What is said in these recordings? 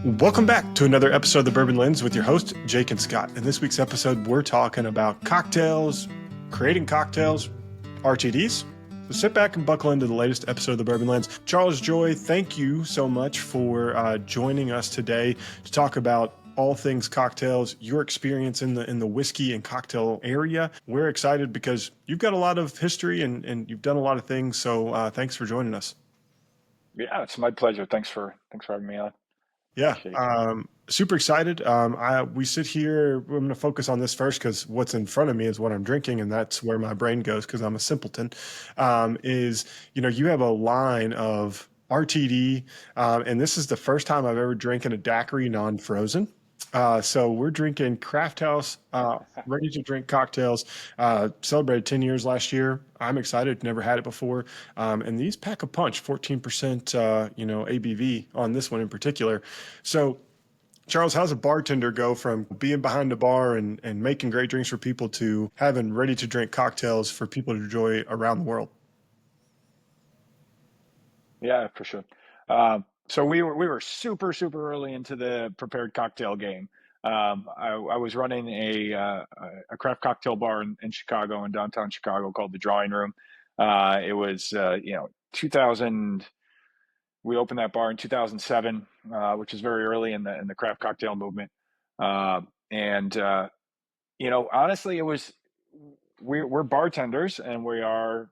Welcome back to another episode of the Bourbon Lens with your host, Jake and Scott. In this week's episode, we're talking about cocktails, creating cocktails, RTDs. So sit back and buckle into the latest episode of the Bourbon Lens. Charles Joly, thank you so much for joining us today to talk about all things cocktails, your experience in the whiskey and cocktail area. We're excited because you've got a lot of history and you've done a lot of things. So thanks for joining us. Yeah, it's my pleasure. Thanks for having me on. Yeah, super excited. We sit here. I'm going to focus on this first because what's in front of me is what I'm drinking, and that's where my brain goes because I'm a simpleton. You have a line of RTD, and this is the first time I've ever drinking a daiquiri non-frozen. So we're drinking Craft House ready-to-drink cocktails. Celebrated 10 years last year. I'm excited. Never had it before. And these pack a punch, 14%, ABV on this one in particular. So, Charles, how's a bartender go from being behind the bar and making great drinks for people to having ready-to-drink cocktails for people to enjoy around the world? Yeah, for sure. So we were super early into the prepared cocktail game. I was running a craft cocktail bar in Chicago, in downtown Chicago, called the Drawing Room. It was 2000. We opened that bar in 2007, which is very early in the craft cocktail movement. Honestly, we're bartenders, and we are,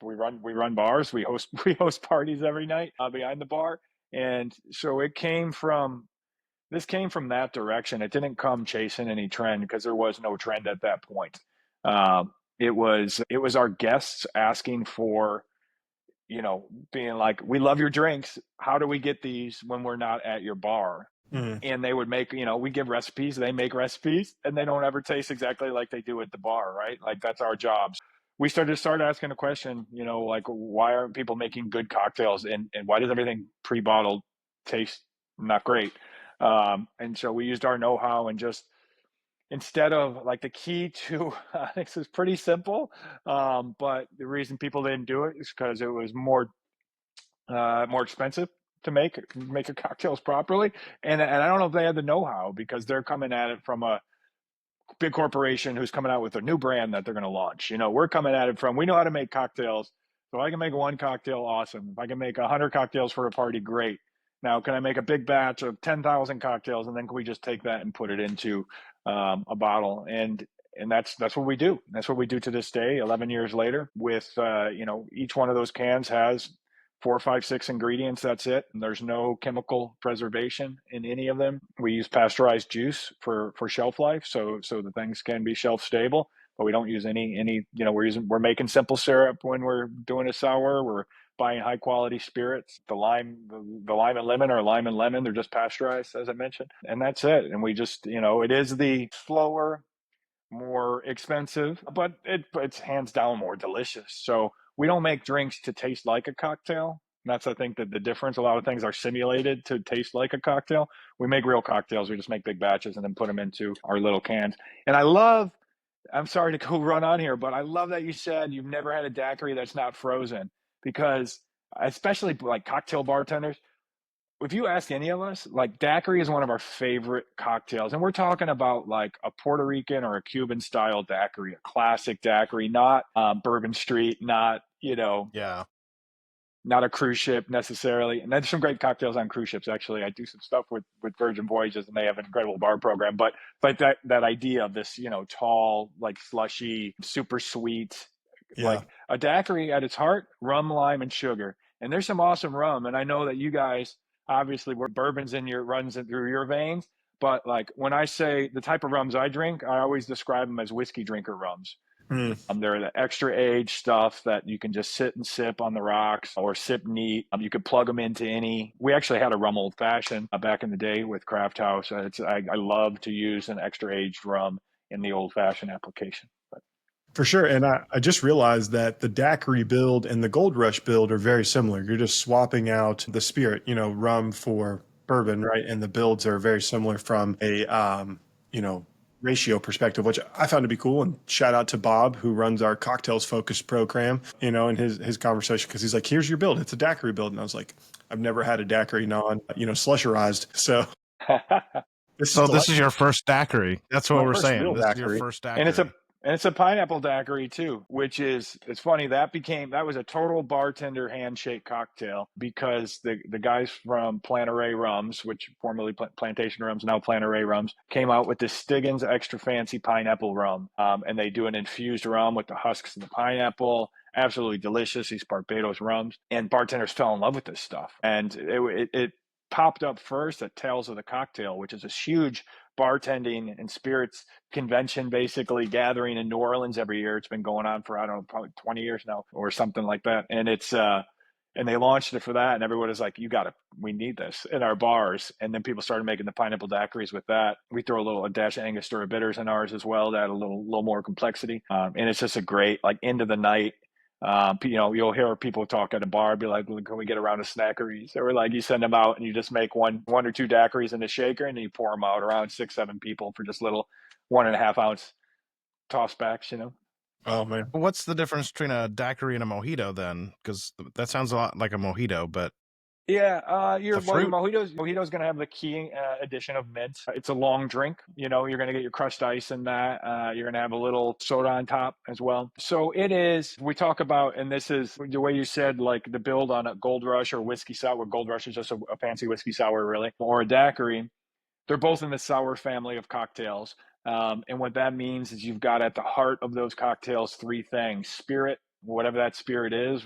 we run bars, we host parties every night behind the bar. And so this came from that direction. It didn't come chasing any trend because there was no trend at that point. It was our guests asking for, being like, we love your drinks, how do we get these when we're not at your bar? And they would make, we give recipes, they make recipes, and they don't ever taste exactly like they do at the bar, right? Like, that's our jobs. We started asking a question, like, why aren't people making good cocktails, and why does everything pre-bottled taste not great? And so we used our know-how, and just, instead of, like, the key to this is pretty simple, but the reason people didn't do it is because it was more expensive to make a cocktails properly, and I don't know if they had the know-how, because they're coming at it from a big corporation who's coming out with a new brand that they're going to launch. We're coming at it from, we know how to make cocktails, so I can make one cocktail, awesome. If I can make 100 cocktails for a party, great. Now, can I make a big batch of 10,000 cocktails, and then can we just take that and put it into a bottle? And that's what we do. That's what we do to this day, 11 years later. With each one of those cans has 4, 5, 6 ingredients. That's it. And there's no chemical preservation in any of them. We use pasteurized juice for shelf life, so the things can be shelf stable. But we don't use any. We're making simple syrup when we're doing a sour. We're buying high quality spirits. The lime and lemon are lime and lemon. They're just pasteurized, as I mentioned, and that's it. And we just, it is the slower, more expensive, but it's hands down more delicious. So we don't make drinks to taste like a cocktail. That's, I think, that the difference. A lot of things are simulated to taste like a cocktail. We make real cocktails. We just make big batches and then put them into our little cans. And I'm sorry to go run on here, but I love that you said you've never had a daiquiri that's not frozen, because especially like cocktail bartenders, if you ask any of us, like, daiquiri is one of our favorite cocktails. And we're talking about like a Puerto Rican or a Cuban style daiquiri, a classic daiquiri, not Bourbon Street, not, not a cruise ship necessarily. And there's some great cocktails on cruise ships. Actually, I do some stuff with Virgin Voyages, and they have an incredible bar program. But that idea of this, tall, like slushy, super sweet, like a daiquiri at its heart, rum, lime, and sugar. And there's some awesome rum. And I know that you guys, obviously, where bourbon's runs through your veins. But like, when I say the type of rums I drink, I always describe them as whiskey drinker rums. They're the extra aged stuff that you can just sit and sip on the rocks, or sip neat. You could plug them into any. We actually had a rum old fashioned back in the day with Craft House. I love to use an extra aged rum in the old fashioned application. For sure. And I just realized that the daiquiri build and the Gold Rush build are very similar. You're just swapping out the spirit, rum for bourbon, right? And the builds are very similar from a, ratio perspective, which I found to be cool. And shout out to Bob, who runs our cocktails focused program, in his conversation, because he's like, here's your build. It's a daiquiri build. And I was like, I've never had a daiquiri non, slusherized. So this is So this is delightful. your first daiquiri. That's what My we're first saying. real This is your daiquiri. first and daiquiri. it's a pineapple daiquiri too, which it's funny that was a total bartender handshake cocktail because the guys from Plantaray Rums, which formerly Plantation Rums, now Plantaray Rums, came out with this Stiggins extra fancy pineapple rum, and they do an infused rum with the husks of the pineapple. Absolutely delicious. These Barbados rums, and bartenders fell in love with this stuff, and it popped up first at Tales of the Cocktail, which is this huge bartending and spirits convention basically gathering in New Orleans every year. It's been going on for, I don't know, probably 20 years now or something like that. And and they launched it for that. And everyone was like, we need this in our bars. And then people started making the pineapple daiquiris with that. We throw a dash of Angostura bitters in ours as well to add a little more complexity. And it's just a great, like, end of the night. You'll hear people talk at a bar, be like, "Can we get a round of snackeries?" Or like you send them out and you just make one or two daiquiris in a shaker and you pour them out around 6-7 people for just little 1.5 ounce toss backs. Oh man. What's the difference between a daiquiri and a mojito then? Because that sounds a lot like a mojito, but Yeah, your fruit. mojito's going to have the key addition of mint. It's a long drink. You're going to get your crushed ice in that. You're going to have a little soda on top as well. So it is. We talk about, and this is the way you said, like the build on a Gold Rush or whiskey sour. Gold Rush is just a fancy whiskey sour, really, or a daiquiri. They're both in the sour family of cocktails. And what that means is you've got at the heart of those cocktails three things: spirit, whatever that spirit is,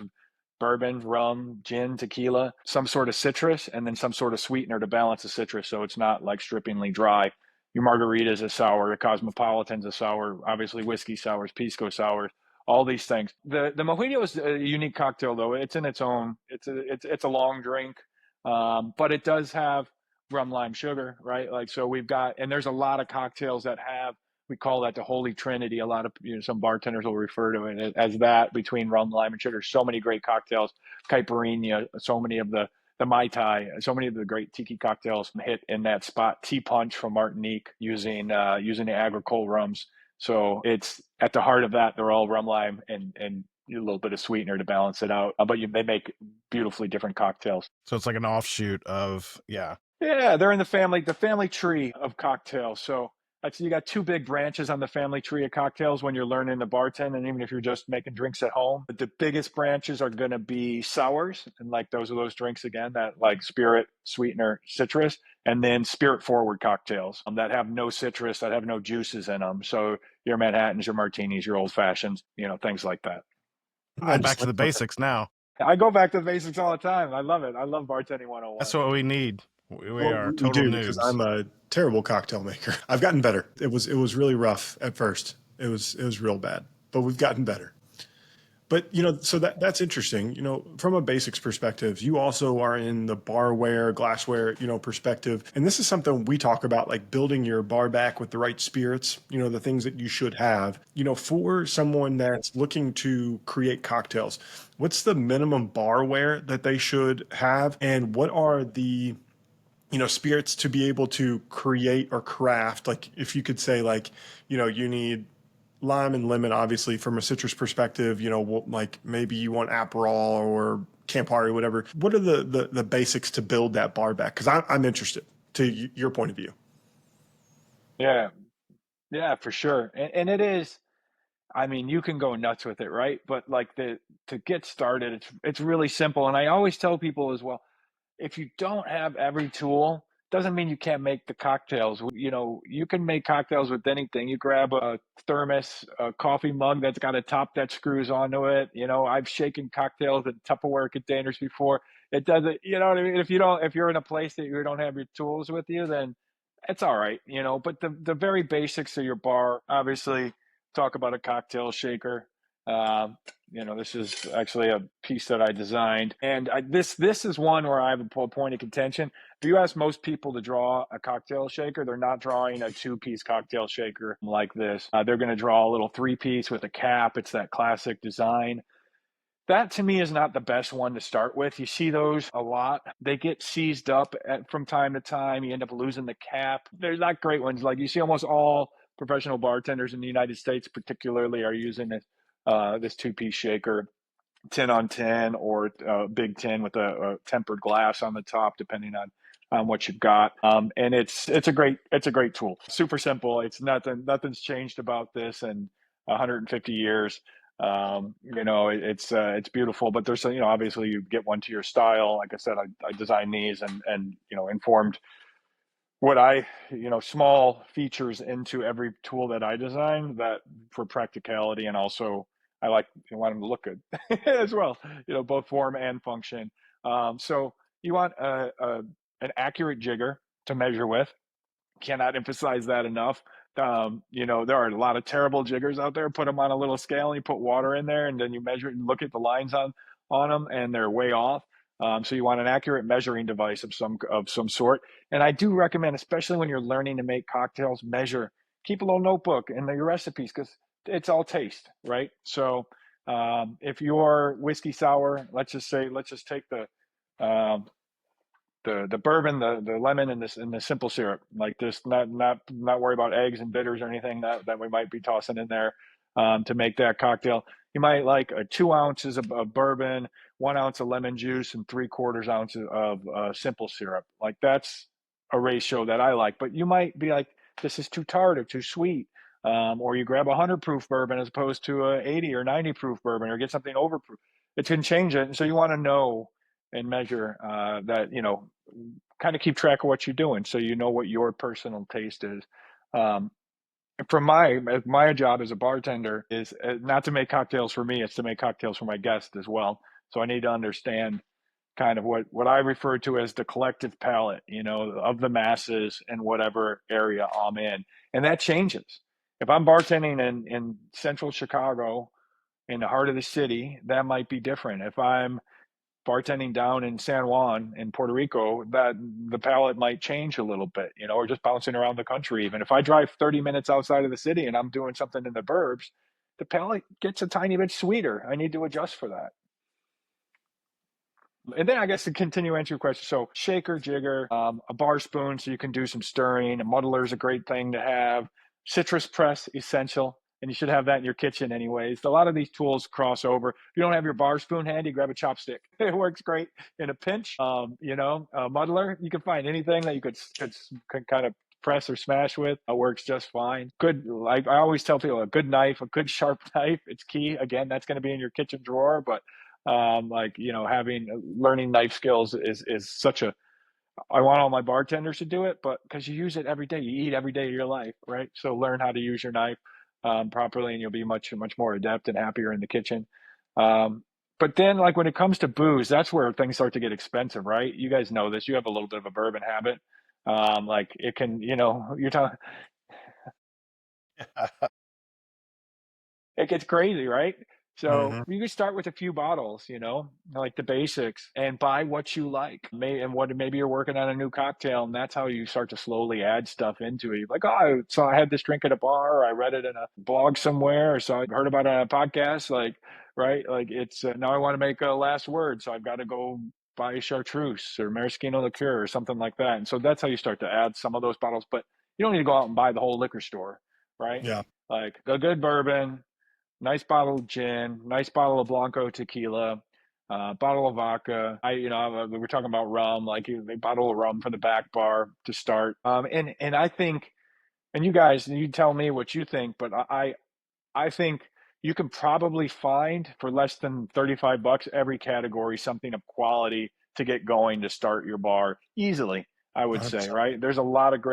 bourbon, rum, gin, tequila, some sort of citrus, and then some sort of sweetener to balance the citrus so it's not like strippingly dry. Your margaritas are sour, the cosmopolitans are sour, obviously whiskey sours, pisco sours, all these things. The mojito is a unique cocktail though. It's in its own. It's a long drink, but it does have rum, lime, sugar, right? Like, so we've got, and there's a lot of cocktails that have, we call that the holy trinity. A lot of, some bartenders will refer to it as that, between rum, lime, and sugar. So many great cocktails, caipirinha, so many of the Mai Tai, so many of the great tiki cocktails hit in that spot. Tea punch from Martinique using the agricole rums. So it's at the heart of that. They're all rum, lime, and a little bit of sweetener to balance it out. But they make beautifully different cocktails. So it's like an offshoot of, yeah. Yeah, they're in the family tree of cocktails. So you got two big branches on the family tree of cocktails when you're learning to bartend, and even if you're just making drinks at home. But the biggest branches are going to be sours, and like those are those drinks again that like spirit, sweetener, citrus, and then spirit forward cocktails that have no citrus, that have no juices in them. So your Manhattans, your martinis, your old fashions, things like that. Going back to the basics now. I go back to the basics all the time. I love it. I love bartending 101. That's what we need. We are We total do, noobs. because I'm a terrible cocktail maker. I've gotten better. It was really rough at first. It was real bad, but we've gotten better. But so that's interesting. From a basics perspective, you also are in the barware, glassware, perspective, and this is something we talk about, like building your bar back with the right spirits. The things that you should have. For someone that's looking to create cocktails, what's the minimum barware that they should have, and what are the spirits to be able to create or craft? Like, if you could say, like, you need lime and lemon, obviously, from a citrus perspective, like maybe you want Aperol or Campari, whatever. What are the basics to build that bar back? Because I'm interested to your point of view. Yeah, for sure. And it is, I mean, you can go nuts with it, right? But like to get started, it's really simple. And I always tell people as well, if you don't have every tool, doesn't mean you can't make the cocktails. You can make cocktails with anything. You grab a thermos, a coffee mug that's got a top that screws onto it. I've shaken cocktails in Tupperware containers before. It doesn't, you know what I mean? If you're in a place that you don't have your tools with you, then it's all right, but the very basics of your bar, obviously, talk about a cocktail shaker. This is actually a piece that I designed, and this is one where I have a point of contention. If you ask most people to draw a cocktail shaker, they're not drawing a 2-piece cocktail shaker like this. They're going to draw a little 3-piece with a cap. It's that classic design. That to me is not the best one to start with. You see those a lot. They get seized up from time to time. You end up losing the cap. They're not great ones. Like, you see almost all professional bartenders in the United States particularly are using this two-piece shaker, tin on tin or big tin with a tempered glass on the top, depending on what you've got. And it's a great tool. Super simple. It's nothing's changed about this in 150 years. It's beautiful, but there's obviously you get one to your style. Like I said, I designed these and informed what small features into every tool that I design, that for practicality, and also I want them to look good as well, both form and function. So you want an accurate jigger to measure with. Cannot emphasize that enough. There are a lot of terrible jiggers out there. Put them on a little scale and you put water in there, and then you measure it and look at the lines on them, and they're way off. So you want an accurate measuring device of some sort. And I do recommend, especially when you're learning to make cocktails, measure. Keep a little notebook in your recipes, because it's all taste, right? So if your whiskey sour, let's just take the bourbon, the lemon, and the simple syrup. Like this, not worry about eggs and bitters or anything that we might be tossing in there to make that cocktail. You might like 2 ounces of bourbon, 1 ounce of lemon juice, and 3/4 ounces of simple syrup. Like that's a ratio that I like. But you might be like, this is too tart or too sweet. Or you grab 100 proof bourbon as opposed to a 80 or 90 proof bourbon, or get something overproof. It can change it. And so you want to know and measure that, kind of keep track of what you're doing, so you know what your personal taste is. From my job as a bartender is not to make cocktails for me, it's to make cocktails for my guests as well. So I need to understand kind of what I refer to as the collective palate, of the masses in whatever area I'm in. And that changes. If I'm bartending in central Chicago, in the heart of the city, that might be different. If I'm bartending down in San Juan in Puerto Rico, that the palate might change a little bit, or just bouncing around the country. Even if I drive 30 minutes outside of the city and I'm doing something in the burbs, the palate gets a tiny bit sweeter. I need to adjust for that. And then I guess to continue answer your question, so shaker, jigger, a bar spoon so you can do some stirring. A muddler is a great thing to have. Citrus press, essential. And you should have that in your kitchen anyways. A lot of these tools cross over. If you don't have your bar spoon handy, grab a chopstick. It works great in a pinch. A muddler, you can find anything that you could kind of press or smash with. It works just fine. Good, like I always tell people, a good knife, a good sharp knife, it's key. Again, that's going to be in your kitchen drawer, but learning knife skills is such a, I want all my bartenders to do it, but because you use it every day, you eat every day of your life, right? So learn how to use your knife properly, and you'll be much more adept and happier in the kitchen. But then, like when it comes to booze, that's where things start to get expensive, right? You guys know this. You have a little bit of a bourbon habit. Like it can, you're talking, it gets crazy, right? So Hmm. you can start with a few bottles, like the basics, and buy what you like. Maybe you're working on a new cocktail, and that's how you start to slowly add stuff into it. You're like, oh, so I had this drink at a bar, or I read it in a blog somewhere, or so I heard about it on a podcast. Like, right? Like it's now I want to make a last word, so I've got to go buy a chartreuse or maraschino liqueur or something like that. And so that's how you start to add some of those bottles. But you don't need to go out and buy the whole liquor store, right? Yeah, Like a good bourbon, nice bottle of gin, nice bottle of Blanco tequila, bottle of vodka. We're talking about rum, like a bottle of rum from the back bar to start. And I think, and you guys, you tell me what you think, but I think you can probably find for less than $35 every category something of quality to get going to start your bar easily. I would say, 100%. right? There's a lot of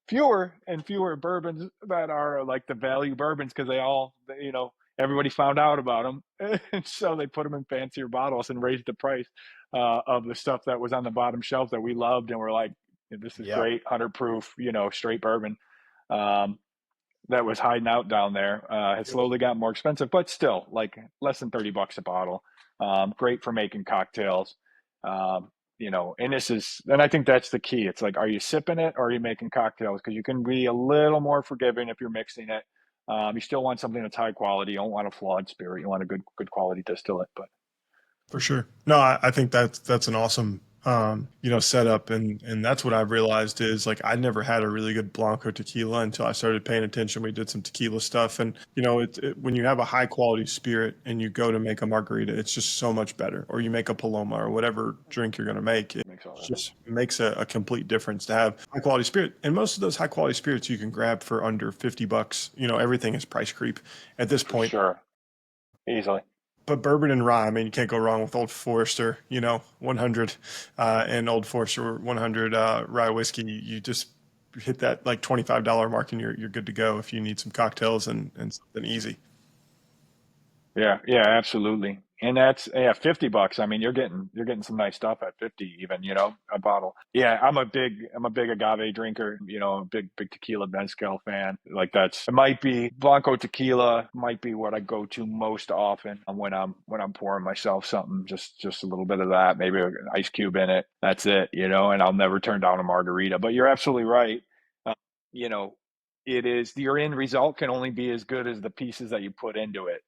fewer and fewer bourbons that are like the value bourbons, because everybody found out about them, and so they put them in fancier bottles and raised the price of the stuff that was on the bottom shelf that we loved, and we're like, this is Yeah. great, 100 proof, straight bourbon. Um, that was hiding out down there. Has slowly gotten more expensive, but still like less than $30 a bottle. Great for making cocktails. And I think that's the key. It's like, are you sipping it or are you making cocktails? Because you can be a little more forgiving if you're mixing it. You still want something that's high quality. You don't want a flawed spirit. You want a good quality distillate. But For sure. No, I think that's an awesome setup. And that's what I've realized is like I never had a really good Blanco tequila until I started paying attention. We did some tequila stuff, and when you have a high quality spirit and you go to make a margarita, it's just so much better. Or you make a Paloma or whatever drink you're going to make. It Makes all the difference. just makes a complete difference to have high quality spirit. And most of those high quality spirits you can grab for under $50. Everything is price creep at this For point. sure. Easily. But bourbon and rye, I mean, you can't go wrong with Old Forester, 100, and Old Forester 100 rye whiskey. You just hit that like $25 mark, and you're good to go if you need some cocktails and something easy. Yeah, yeah, absolutely. And that's, yeah, $50. I mean, you're getting some nice stuff at 50 even, a bottle. Yeah, I'm a big agave drinker, a big tequila mezcal fan. Like it might be Blanco tequila might be what I go to most often when I'm pouring myself something, just a little bit of that, maybe an ice cube in it. That's it, and I'll never turn down a margarita. But you're absolutely right. Uh, you know, it is your end result can only be as good as the pieces that you put into it.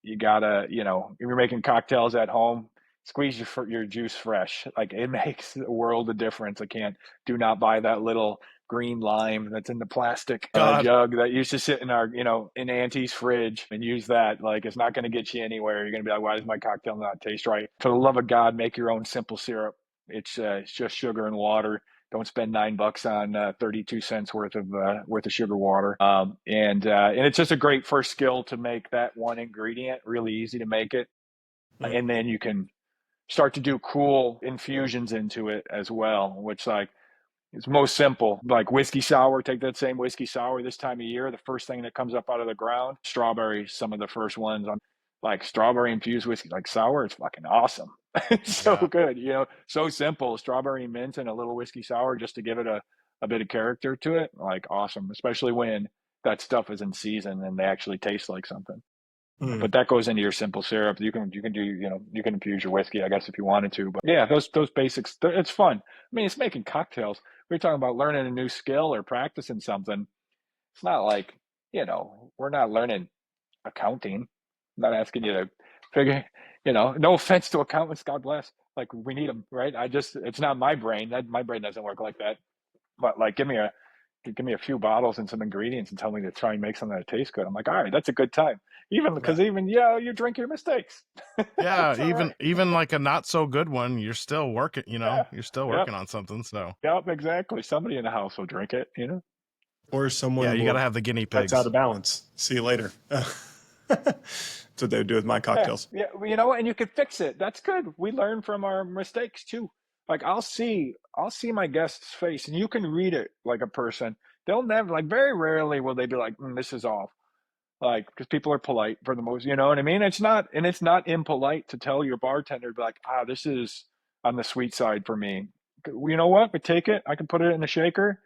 You gotta, if you're making cocktails at home, squeeze your juice fresh. Like it makes a world of difference. Do not buy that little green lime that's in the plastic God, jug that used to sit in our, in Auntie's fridge, and use that. Like it's not going to get you anywhere. You're going to be like, why does my cocktail not taste right? For the love of God, make your own simple syrup. It's just sugar and water. Don't spend $9 on 32 cents worth of sugar water. And it's just a great first skill to make that one ingredient really easy to make it, Mm. and then you can start to do cool infusions into it as well, which like it's most simple. Like whiskey sour, take that same whiskey sour this time of year. The first thing that comes up out of the ground, strawberries, some of the first ones on like strawberry infused whiskey, like sour. It's fucking awesome. It's so yeah. good, so simple. Strawberry mint and a little whiskey sour just to give it a bit of character to it. Like awesome, especially when that stuff is in season and they actually taste like something. Mm. But that goes into your simple syrup. You can do you can infuse your whiskey, I guess, if you wanted to. But yeah, those basics. It's fun. I mean, it's making cocktails. We're talking about learning a new skill or practicing something. It's not like we're not learning accounting. I'm not asking you to figure. No offense to accountants, God bless. Like we need them, right? It's not my brain. That my brain doesn't work like that. But like, give me a few bottles and some ingredients and tell me to try and make something that tastes good. I'm like, all right, that's a good time. Even Yeah. because you drink your mistakes. Yeah, It's all right. even like a not so good one, you're still working, Yeah. you're still Yep. working on something. So Yep. Exactly. Somebody in the house will drink it. Or yeah, someone you got to will have the guinea that's out pigs. of balance. See you later. That's what they would do with my Yeah. cocktails. Yeah. And you could fix it. That's good. We learn from our mistakes too. Like I'll see my guest's face and you can read it like a person. They'll never, like, very rarely will they be like, this is off. Like, because people are polite for the most, you know what I mean? It's not impolite to tell your bartender, be like, this is on the sweet side for me. You know what? We take it. I can put it in a shaker,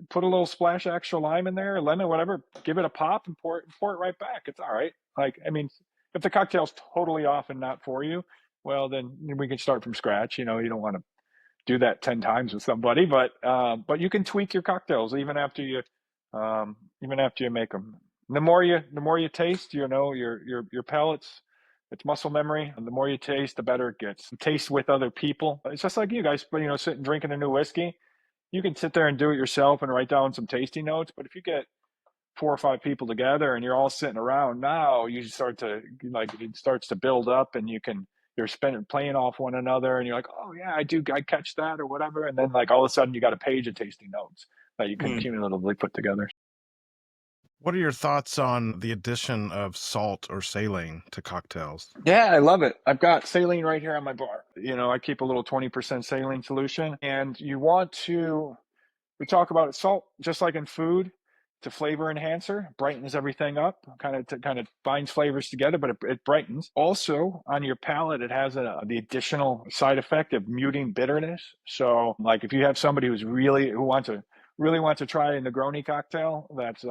put a little splash of extra lime in there, lemon, whatever. Give it a pop and pour it right back. It's all right. Like, I mean, if the cocktail's totally off and not for you, well, then we can start from scratch. You don't want to do that 10 times with somebody, but you can tweak your cocktails even after you make them. The more you taste, your palate's, it's muscle memory, and the more you taste, the better it gets. Taste with other people. It's just like you guys, sitting drinking a new whiskey. You can sit there and do it yourself and write down some tasting notes, but if you get 4 or 5 people together and you're all sitting around, now you start to, like, it starts to build up, and you're spending playing off one another, and you're like, oh yeah, I catch that or whatever, and then like all of a sudden you got a page of tasting notes that you can Mm. cumulatively put together. What are your thoughts on the addition of salt or saline to cocktails? Yeah, I love it. I've got saline right here on my bar. I keep a little 20% saline solution, and we talk about it, salt, just like in food. It's a flavor enhancer, brightens everything up, kind of binds flavors together, but it brightens. Also, on your palate, it has the additional side effect of muting bitterness. So, like, if you have somebody who wants to try a Negroni cocktail, that's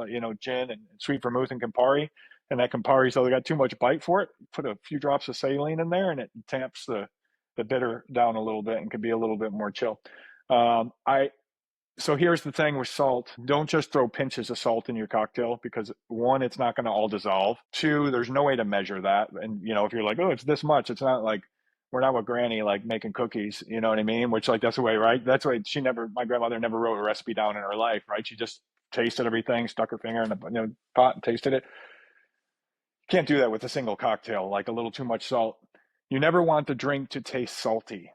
gin and sweet vermouth and Campari, and that Campari's so they got too much bite for it, put a few drops of saline in there, and it tamps the bitter down a little bit and can be a little bit more chill. I So here's the thing with salt. Don't just throw pinches of salt in your cocktail, because one, it's not going to all dissolve. Two, there's no way to measure that. And if you're like, oh, it's this much, it's not like we're not with granny, like making cookies, you know what I mean? Which like, that's the way, right? That's why my grandmother never wrote a recipe down in her life, right? She just tasted everything, stuck her finger in the pot and tasted it. Can't do that with a single cocktail, like a little too much salt. You never want the drink to taste salty,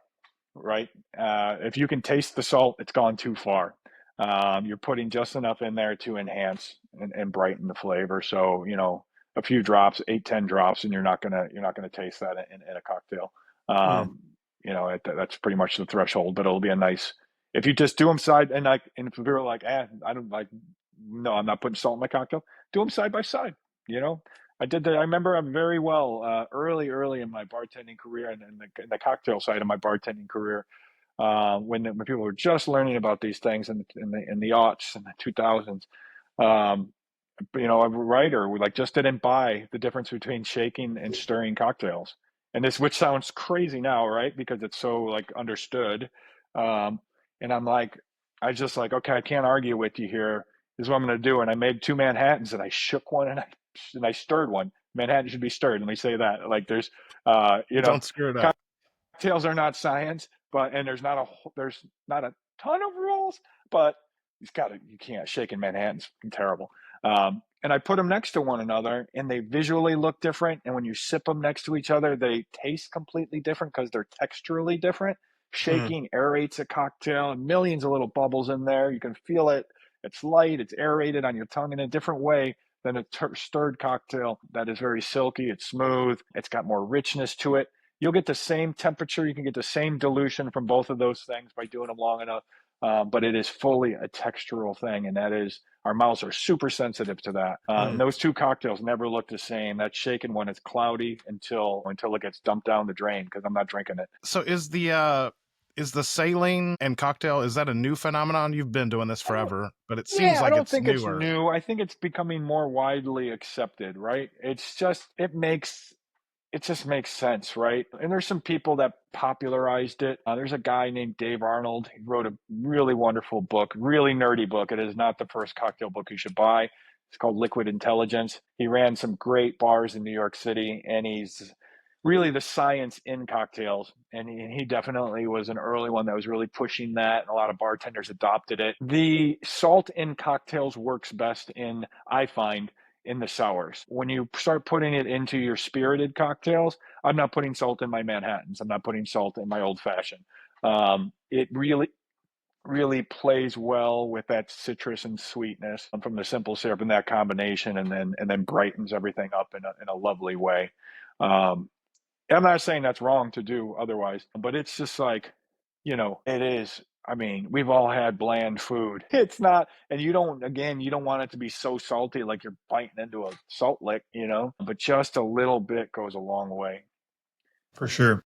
right? If you can taste the salt, it's gone too far. You're putting just enough in there to enhance and brighten the flavor. So, a few drops, 8, 10 drops, and you're not gonna taste that in a cocktail. Mm. Um, that's pretty much the threshold, but it'll be a nice, if you just do them and if you're like, I don't like, no, I'm not putting salt in my cocktail, do them side by side, you know? I did that. I remember very well, early in my bartending career and in the cocktail side of my bartending career, when people were just learning about these things in the aughts and the 2000s. Um, a writer like just didn't buy the difference between shaking and stirring cocktails. And this, which sounds crazy now, right? Because it's so like understood. Um, and I just like, okay, I can't argue with you here. This is what I'm going to do. And I made 2 Manhattans and I shook one and I stirred one. Manhattan should be stirred. Let me say that. Like there's, you know, Don't screw it up. cocktails are not science, and there's not a ton of rules, but you can't shake in Manhattan's terrible. And I put them next to one another, and they visually look different. And when you sip them next to each other, they taste completely different because they're texturally different. Mm. Shaking aerates a cocktail, and millions of little bubbles in there. You can feel it. It's light. It's aerated on your tongue in a different way than a stirred cocktail that is very silky. It's smooth. It's got more richness to it. You'll get the same temperature. You can get the same dilution from both of those things by doing them long enough. But it is fully a textural thing, and that is, our mouths are super sensitive to that. And Mm. those two cocktails never look the same. That shaken one is cloudy until it gets dumped down the drain because I'm not drinking it. So is the saline and cocktail, is that a new phenomenon? You've been doing this forever, but it seems Yeah, I like don't it's think it's newer. new. I think it's becoming more widely accepted, right? It just makes sense, right? And there's some people that popularized it. There's a guy named Dave Arnold. He wrote a really wonderful book, really nerdy book. It is not the first cocktail book you should buy. It's called Liquid Intelligence. He ran some great bars in New York City, and he's really the science in cocktails. And he definitely was an early one that was really pushing that, and a lot of bartenders adopted it. The salt in cocktails works best I find, in the sours. When you start putting it into your spirited cocktails, I'm not putting salt in my Manhattans. I'm not putting salt in my old fashioned. It really plays well with that citrus and sweetness from the simple syrup and that combination, and then brightens everything up in a lovely way. Um, I'm not saying that's wrong to do otherwise, but it's just like, it is. I mean, we've all had bland food. It's not, and you don't want it to be so salty like you're biting into a salt lick, but just a little bit goes a long way. For sure.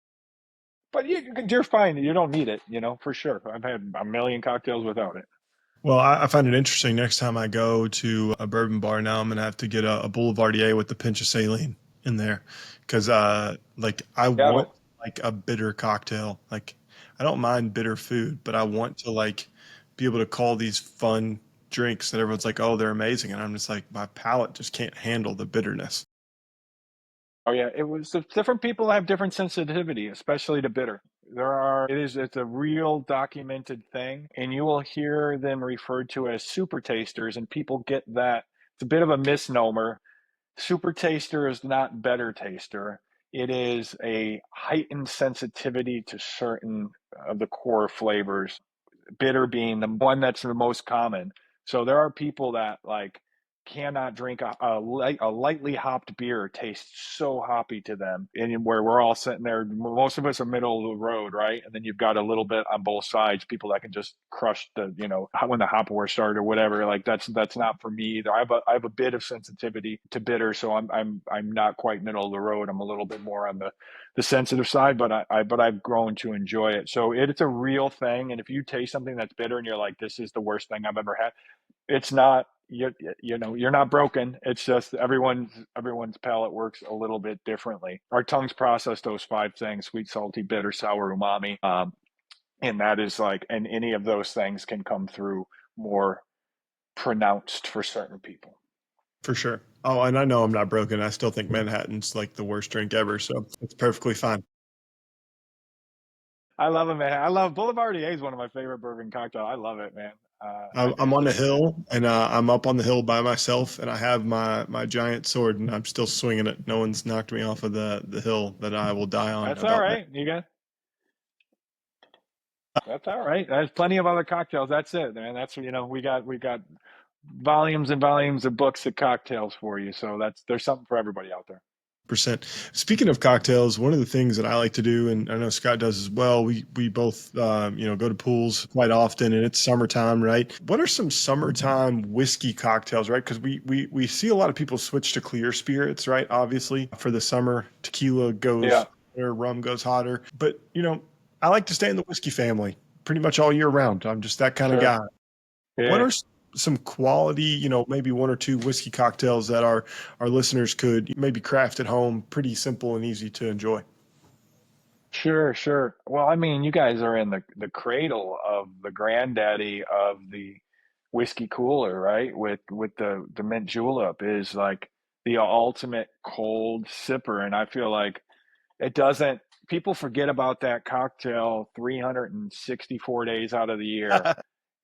But you're fine. You don't need it, for sure. I've had a million cocktails without it. Well, I find it interesting. Next time I go to a bourbon bar, now I'm gonna have to get a Boulevardier with a pinch of saline in there, because like I Yeah, want but like a bitter cocktail. Like I don't mind bitter food, but I want to like be able to call these fun drinks that everyone's like, oh, they're amazing, and I'm just like, my palate just can't handle the bitterness. oh yeah, different people have different sensitivity, especially to bitter. It's a real documented thing, and you will hear them referred to as super tasters, and people get that. It's a bit of a misnomer. Super taster is not better taster. It is a heightened sensitivity to certain of the core flavors, bitter being the one that's the most common. So there are people that like cannot drink a lightly hopped beer tastes so hoppy to them, and where we're all sitting there, most of us are middle of the road, right? And then you've got a little bit on both sides, people that can just crush when the hop war started or whatever. Like that's not for me either. I have a bit of sensitivity to bitter, so I'm not quite middle of the road. I'm a little bit more on the sensitive side, but I've grown to enjoy it. So it's a real thing. And if you taste something that's bitter and you're like, this is the worst thing I've ever had, it's not. You're not broken. It's just everyone's palate works a little bit differently. Our tongues process those 5 things: sweet, salty, bitter, sour, umami. And that is like, and any of those things can come through more pronounced for certain people. For sure. Oh, and I know I'm not broken. I still think Manhattan's like the worst drink ever, so it's perfectly fine. I love it, man. I love Boulevard RTA is one of my favorite bourbon cocktails. I love it, man. I'm on a hill, and I'm up on the hill by myself, and I have my giant sword, and I'm still swinging it. No one's knocked me off of the hill that I will die on That's all about that. right. That's all right. There's plenty of other cocktails. That's it, man. That's, we got volumes and volumes of books of cocktails for you. So there's something for everybody out there. Percent. Speaking of cocktails, one of the things that I like to do, and I know Scott does as well, we both go to pools quite often, and it's summertime, right? What are some summertime whiskey cocktails, right? Because we see a lot of people switch to clear spirits, right? Obviously, for the summer, tequila goes Yeah. hotter, rum goes hotter, but I like to stay in the whiskey family pretty much all year round. I'm just that kind of Sure. guy. What Yeah. are some quality, maybe one or two whiskey cocktails that our listeners could maybe craft at home, pretty simple and easy to enjoy? Sure, sure. Well, I mean, you guys are in the cradle of the granddaddy of the whiskey cooler, right? With the mint julep is like the ultimate cold sipper, and I feel like it doesn't, people forget about that cocktail 364 days out of the year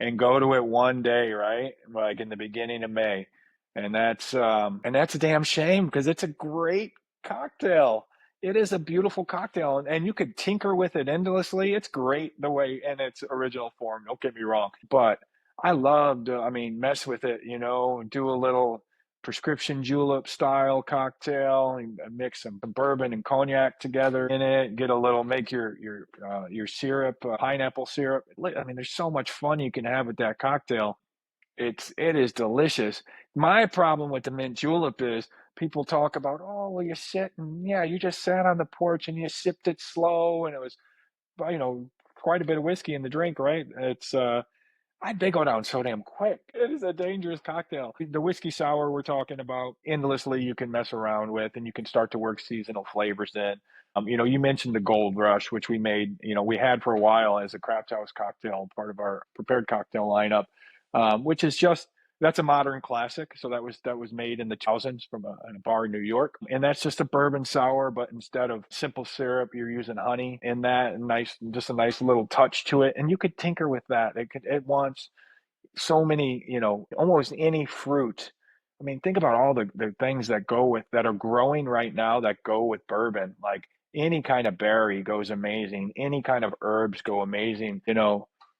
and go to it one day, right? Like in the beginning of May. And that's a damn shame because it's a great cocktail. It is a beautiful cocktail, and you could tinker with it endlessly. It's great the way in its original form. Don't get me wrong, but I love to, I mean, mess with it. Do a little prescription julep style cocktail and mix some bourbon and cognac together in it. Get a little, make your syrup, pineapple syrup. I mean, there's so much fun you can have with that cocktail. It is delicious. My problem with the mint julep is people talk about, oh, well, you sit and yeah, you just sat on the porch and you sipped it slow, and it was, you know, quite a bit of whiskey in the drink, right? They go down so damn quick. It is a dangerous cocktail. The whiskey sour we're talking about, endlessly you can mess around with, and you can start to work seasonal flavors in. You mentioned the Gold Rush, which we made, we had for a while as a craft house cocktail, part of our prepared cocktail lineup, which is just, that's a modern classic. So that was made in the 2000s from a bar in New York, and that's just a bourbon sour, but instead of simple syrup, you're using honey in that, and just a nice little touch to it. And you could tinker with that. It wants so many, almost any fruit. I mean, think about all the things that are growing right now that go with bourbon. Like any kind of berry goes amazing. Any kind of herbs go amazing.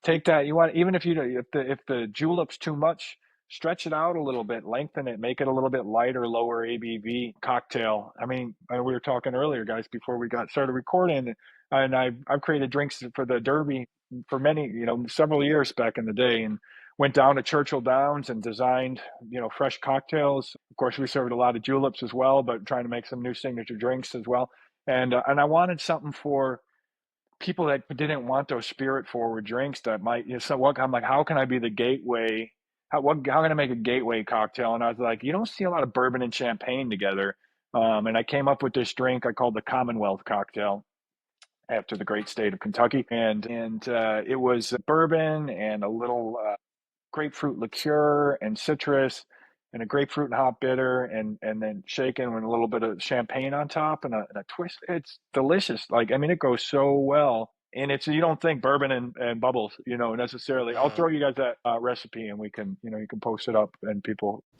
Take that. You want, even if the julep's too much, stretch it out a little bit, lengthen it, make it a little bit lighter, lower ABV cocktail. I mean, we were talking earlier, guys, before we got started recording, and I've created drinks for the Derby for many, several years back in the day, and went down to Churchill Downs and designed, fresh cocktails. Of course, we served a lot of juleps as well, but trying to make some new signature drinks as well. And I wanted something for people that didn't want those spirit forward drinks that might, so what, I'm like, how can I be the gateway? How can I make a gateway cocktail? And I was like, you don't see a lot of bourbon and champagne together. And I came up with this drink I called the Commonwealth cocktail after the great state of Kentucky. And it was bourbon and a little grapefruit liqueur and citrus and a grapefruit and hop bitter, and then shaken with a little bit of champagne on top and a twist. It's delicious. Like, I mean, it goes so well. And you don't think bourbon and bubbles, necessarily. I'll throw you guys that recipe, and we can, you can post it up and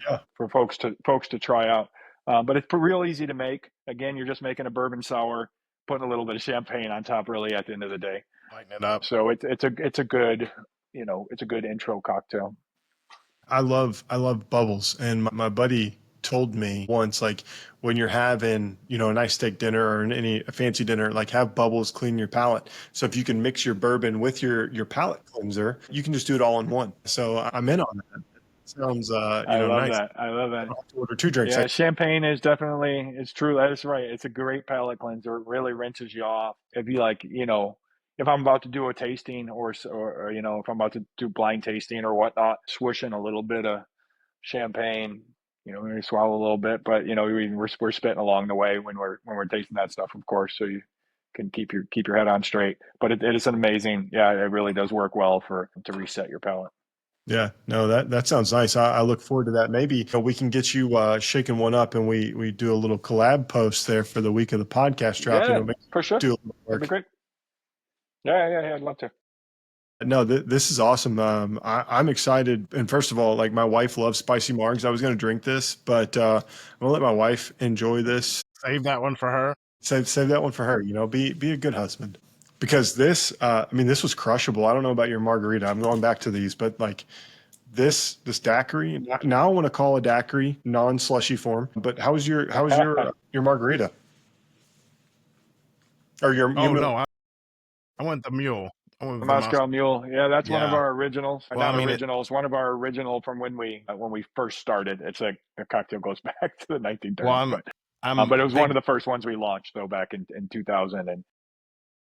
Yeah, for folks to try out. But it's real easy to make. Again, you're just making a bourbon sour, putting a little bit of champagne on top, really, at the end of the day. Lighten it up. So it's a good, it's a good intro cocktail. I love bubbles, and my buddy told me once, like, when you're having a nice steak dinner or a fancy dinner, like, have bubbles clean your palate. So if you can mix your bourbon with your palate cleanser, you can just do it all in one. So I'm in on that. Sounds I love nice. that. I love I that. don't have to order two drinks. Yeah, champagne is definitely, it's true. That is right. It's a great palate cleanser. It really rinses you off. If you like, if I'm about to do a tasting or if I'm about to do blind tasting or whatnot, swishing a little bit of champagne, maybe swallow a little bit, but we're spitting along the way when we're tasting that stuff, of course, so you can keep your head on straight. But it is an amazing, yeah, it really does work well to reset your palate. Yeah, no, that sounds nice. I look forward to that. Maybe we can get you shaking one up, and we do a little collab post there for the week of the podcast drop. Yeah, Maybe for sure. do a little That'd be work. great. Yeah. I'd love to. No, this is awesome. I'm excited. And first of all, like my wife loves spicy margs. I was going to drink this, but I'm gonna let my wife enjoy this. Save that one for her. Save that one for her. You know, be a good husband. Because this, I mean, this was crushable. I don't know about your margarita. I'm going back to these, but like this daiquiri. Now I want to call a daiquiri non-slushy form. But how's your margarita or Oh your no, I went the mule. I went The with the Moscow. Moscow Mule. Yeah, that's one of Yeah. our originals. Well, I Not mean, originals. One of our original from when we first started. It's like the cocktail goes back to the well, 1930s, I'm but it was one big. of the first ones we launched though back in 2013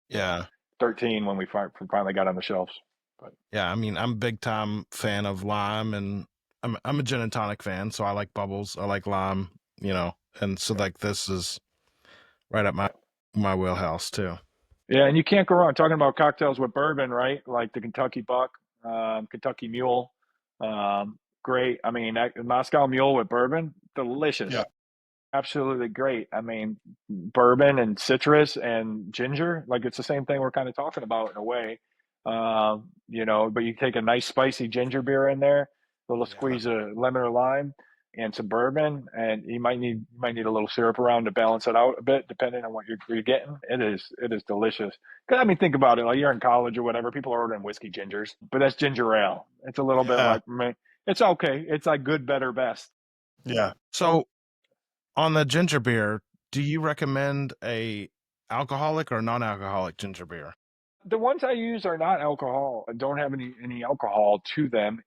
Yeah, when we finally got on the shelves. But yeah. I mean, I'm a big time fan of lime, and I'm a gin and tonic fan, so I like bubbles. I like lime, you know, and so yeah, like this is right up yeah. my wheelhouse too. Yeah, and you can't go wrong talking about cocktails with bourbon, right? Like the Kentucky Buck, Kentucky Mule, great. I mean, that Moscow Mule with bourbon, delicious. yeah. Absolutely great. I mean, bourbon and citrus and ginger, like it's the same thing we're kind of talking about in a way. But you take a nice spicy ginger beer in there, a little Yeah. squeeze of lemon or lime and some bourbon, and you might need a little syrup around to balance it out a bit, depending on what you're getting. It is delicious. 'Cause, I mean, think about it. Like you're in college or whatever, people are ordering whiskey gingers, but that's ginger ale. It's a little bit Yeah. like meh. It's okay. It's like good, better, best. Yeah. So on the ginger beer, do you recommend a alcoholic or non-alcoholic ginger beer? The ones I use are not alcohol, don't have any alcohol to them.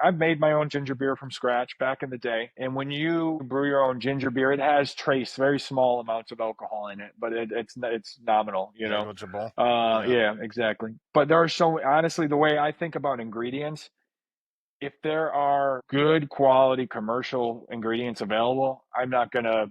I've made my own ginger beer from scratch back in the day, and when you brew your own ginger beer, it has trace very small amounts of alcohol in it, but it's nominal, you know. Negligible. Yeah. Yeah, exactly. But there are so honestly, the way I think about ingredients, if there are good quality commercial ingredients available, I'm not gonna,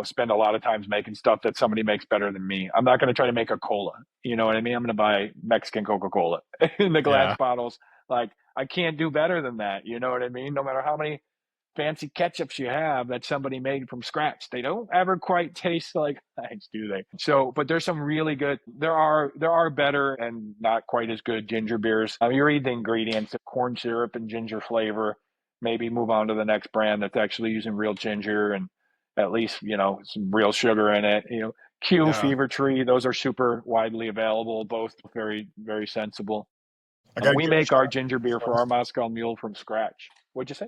spend a lot of times making stuff that somebody makes better than me. I'm not gonna try to make a cola. You know what I mean? I'm gonna buy Mexican Coca-Cola in the glass Yeah. bottles. Like I can't do better than that. You know what I mean? No matter how many fancy ketchups you have that somebody made from scratch. They don't ever quite taste like Heinz, do they? So, but there's some really good. There are better and not quite as good ginger beers. You read the ingredients: corn syrup and ginger flavor. Maybe move on to the next brand that's actually using real ginger and at least some real sugar in it. Q, Yeah. Fever Tree, those are super widely available. Both very very sensible. I got to We give a make shout our out to ginger beer for Goslings. our Moscow Mule from scratch. What'd you say?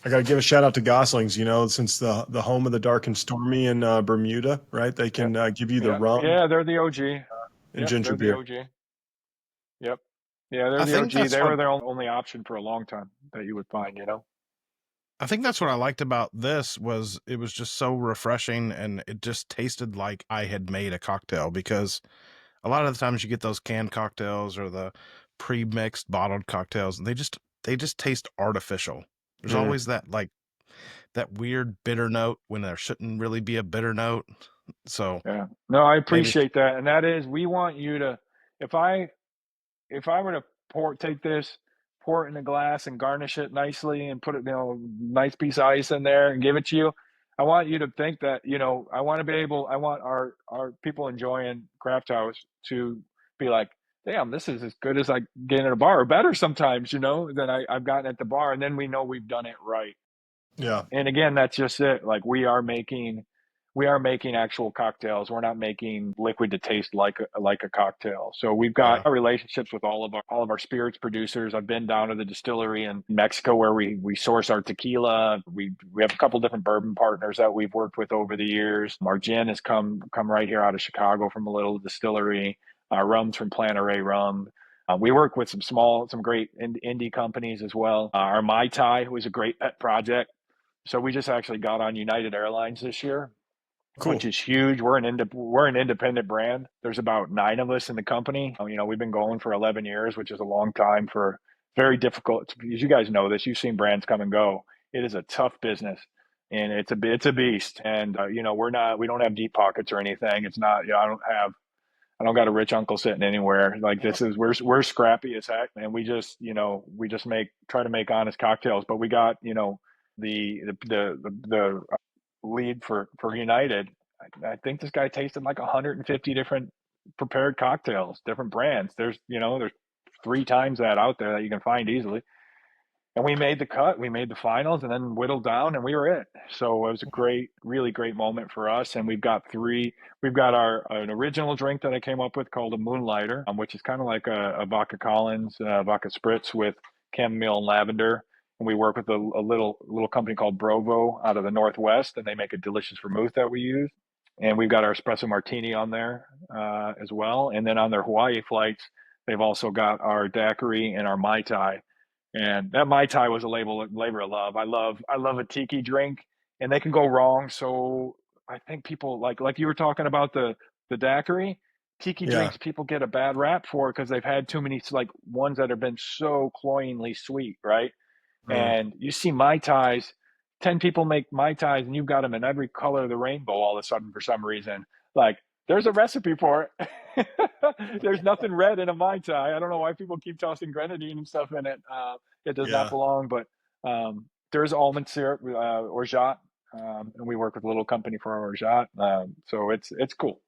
I got to give a shout out to Goslings. You know, since the home of the dark and stormy in Bermuda, right? They Yep. can give you the Yep. rum Yeah, they're the OG. and Yep, ginger they're the beer. OG. Yep. Yeah, they're I the think OG. that's They what were their only option for a long time that you would find. I think that's what I liked about this was it was just so refreshing and it just tasted like I had made a cocktail because a lot of the times you get those canned cocktails or the pre-mixed bottled cocktails and they just taste artificial. There's Mm. always that weird bitter note when there shouldn't really be a bitter note. So Yeah. No, I maybe appreciate that. And that is, we want you to, if I if I were to take this, pour it in a glass and garnish it nicely and put it, nice piece of ice in there and give it to you, I want you to think that, I want our people enjoying Craft House to be like, damn, this is as good as I get in a bar, or better sometimes, than I've gotten at the bar. And then we know we've done it right. Yeah, And again, that's just it. Like we are making actual cocktails. We're not making liquid to taste like a cocktail. So we've got yeah. our relationships with all of our spirits producers. I've been down to the distillery in Mexico where we source our tequila. We have a couple different bourbon partners that we've worked with over the years. Our gin has come right here out of Chicago from a little distillery. Our rum's from Plantaray Rum. We work with some great indie companies as well. Our Mai Tai was a great pet project. So we just actually got on United Airlines this year, which cool. is huge. We're an independent brand. There's about 9 of us in the company. We've been going for 11 years, which is a long time for very difficult. As you guys know this, you've seen brands come and go. It is a tough business, and it's a beast. And we don't have deep pockets or anything. It's not. I don't got a rich uncle sitting anywhere. Like Yeah. this is we're scrappy as heck, and we just try to make honest cocktails. But we got the lead for United. I think this guy tasted like 150 different prepared cocktails, different brands. There's 3 times that out there that you can find easily. And we made the cut, we made the finals, and then whittled down, and we were it. So it was a really great moment for us. And we've got an original drink that I came up with called a Moonlighter, which is kind of like a vodka Collins, vodka spritz with chamomile and lavender. And we work with a little company called Brovo out of the Northwest, and they make a delicious vermouth that we use. And we've got our espresso martini on there as well. And then on their Hawaii flights, they've also got our daiquiri and our Mai Tai. And that Mai Tai was a labor of love. I love a tiki drink, and they can go wrong. So I think people like you were talking about the daiquiri, tiki Yeah. drinks, people get a bad rap for because they've had too many ones that have been so cloyingly sweet, right? And you see Mai Tais, 10 people make Mai Tais, and you've got them in every color of the rainbow all of a sudden for some reason. Like, there's a recipe for it. There's nothing red in a Mai Tai. I don't know why people keep tossing grenadine and stuff in it. It does not belong, but there's almond syrup, orgeat, and we work with a little company for our orgeat. So it's cool.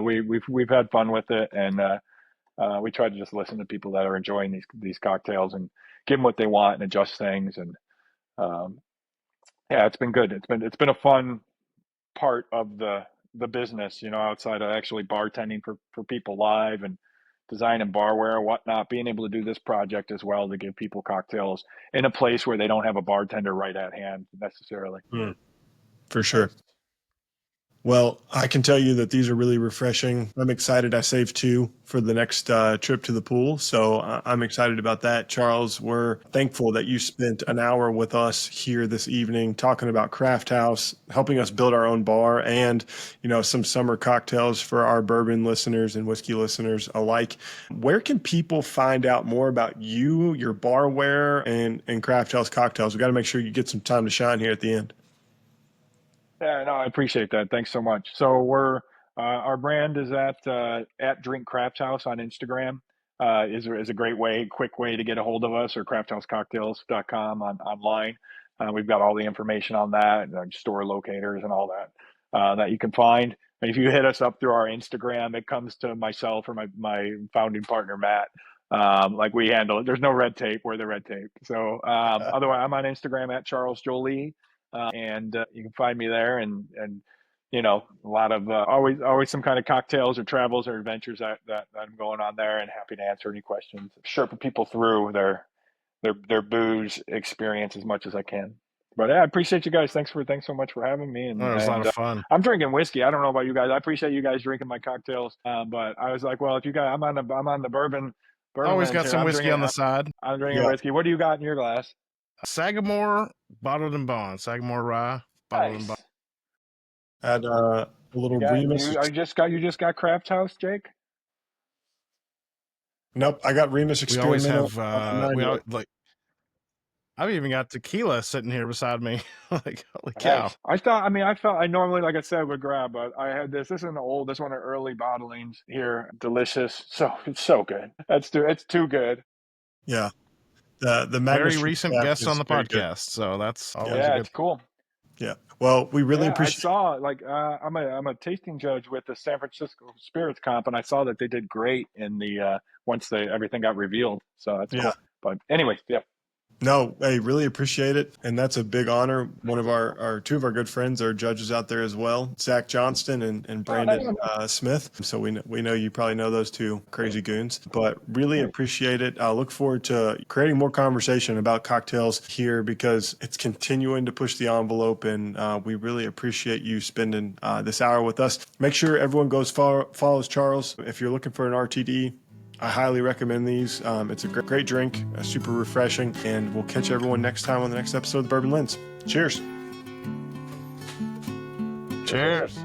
We've had fun with it, and we try to just listen to people that are enjoying these cocktails and give them what they want and adjust things. And yeah, it's been good. It's been a fun part of the business, outside of actually bartending for people live and designing barware and whatnot, being able to do this project as well to give people cocktails in a place where they don't have a bartender right at hand necessarily. For sure. Well, I can tell you that these are really refreshing. I'm excited. I saved 2 for the next trip to the pool. So I'm excited about that. Charles, we're thankful that you spent an hour with us here this evening talking about Craft House, helping us build our own bar, and, some summer cocktails for our bourbon listeners and whiskey listeners alike. Where can people find out more about you, your barware, and Craft House cocktails? We got to make sure you get some time to shine here at the end. Yeah, no, I appreciate that. Thanks so much. So our brand is at Drink Craft House on Instagram. Is a quick way to get a hold of us, or crafthousecocktails.com online. We've got all the information on that, store locators and all that that you can find. And if you hit us up through our Instagram, it comes to myself or my founding partner Matt. We handle it. There's no red tape. We're the red tape. So otherwise, I'm on Instagram at Charles Joly. And you can find me there, and a lot of always some kind of cocktails or travels or adventures that I'm going on there, and happy to answer any questions, sherpa people through their booze experience as much as I can. But yeah, I appreciate you guys. Thanks so much for having me. And it was a lot of fun. I'm drinking whiskey. I don't know about you guys. I appreciate you guys drinking my cocktails. But I was like, well, if you guys, I'm on the bourbon. Always got some whiskey on the side. I'm drinking whiskey. What do you got in your glass? Sagamore bottled and bond. Sagamore rye bottled and bond. Add a little Remus. You just got Craft House, Jake? Nope, I got Remus Experimental. I've even got tequila sitting here beside me. Like, holy cow! Nice. I normally, like I said, would grab, but I had this. This is this one are early bottlings here. Delicious. So it's so good. It's too good. Yeah. The Magnus very recent guest on the podcast, good. So that's always it's cool. Yeah. Well, we really appreciate. I saw I'm a tasting judge with the San Francisco Spirits Comp, and I saw that they did great in the once everything got revealed. So that's cool. But anyway, yeah. No, hey, really appreciate it. And that's a big honor. One of our 2 of our good friends are judges out there as well, Zach Johnston and Brandon Smith. So we know you probably know those 2 crazy goons, but really appreciate it. I look forward to creating more conversation about cocktails here, because it's continuing to push the envelope, and we really appreciate you spending this hour with us. Make sure everyone follows Charles. If you're looking for an RTD, I highly recommend these. It's a great drink, super refreshing, and we'll catch everyone next time on the next episode of the Bourbon Lens. Cheers. Cheers.